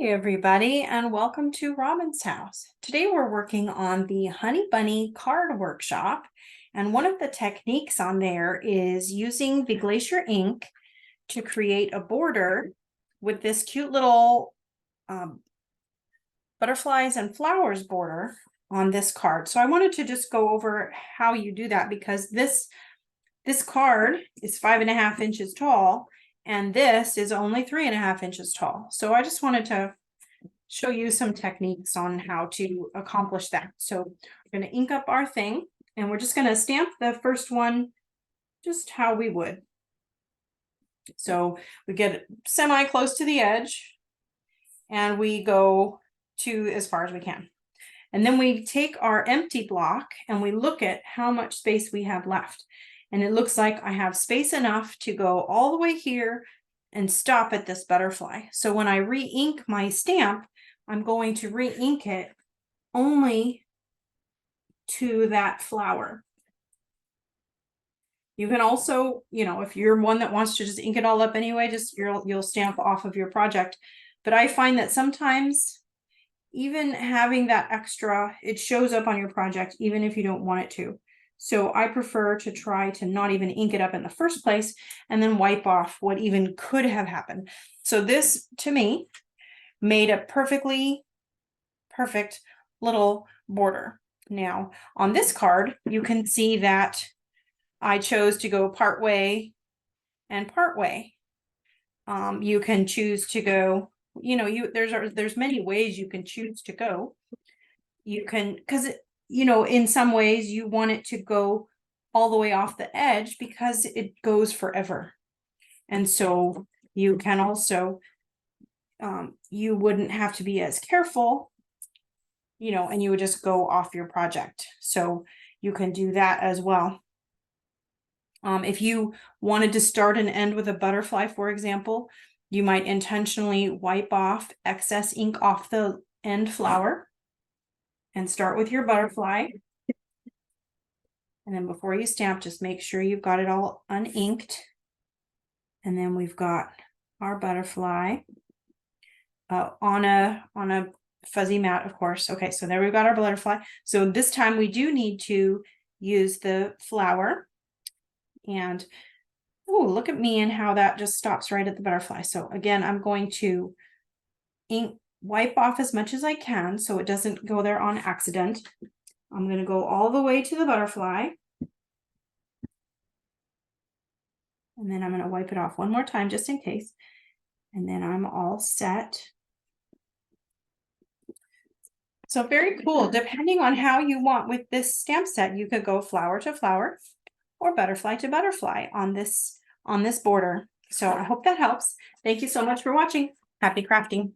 Hey everybody, and welcome to Robin's house. Today we're working on the Honey Bunny card workshop, and one of the techniques on there is using the Glacier ink to create a border with this cute little butterflies and flowers border on this card. So I wanted to just go over how you do that because this card is 5.5 inches tall, and this is only 3.5 inches tall. So I just wanted to show you some techniques on how to accomplish that. So we're going to ink up our thing, and we're just going to stamp the first one just how we would. So we get semi close to the edge, and we go to as far as we can. And then we take our empty block and we look at how much space we have left. And it looks like I have space enough to go all the way here and stop at this butterfly. So when I re-ink my stamp, I'm going to re-ink it only to that flower. You can also, if you're one that wants to just ink it all up anyway, just you'll stamp off of your project. But I find that sometimes even having that extra, it shows up on your project, even if you don't want it to. So I prefer to try to not even ink it up in the first place and then wipe off what even could have happened. So this, to me, made a perfect little border. Now, on this card, you can see that I chose to go part way and part way. You can choose to go, there's many ways you can choose to go. You can, because in some ways you want it to go all the way off the edge because it goes forever. And so you can also, you wouldn't have to be as careful, and you would just go off your project. So you can do that as well. If you wanted to start and end with a butterfly, for example, you might intentionally wipe off excess ink off the end flower and start with your butterfly. And then before you stamp, just make sure you've got it all uninked. And then we've got our butterfly on a fuzzy mat, of course. Okay, so there we've got our butterfly. So this time we do need to use the flower. And oh, look at me and how that just stops right at the butterfly. So again, I'm going to wipe off as much as I can so it doesn't go there on accident. I'm going to go all the way to the butterfly. And then I'm going to wipe it off one more time just in case. And then I'm all set. So very cool. Depending on how you want with this stamp set, you could go flower to flower or butterfly to butterfly on this border. So I hope that helps. Thank you so much for watching. Happy crafting.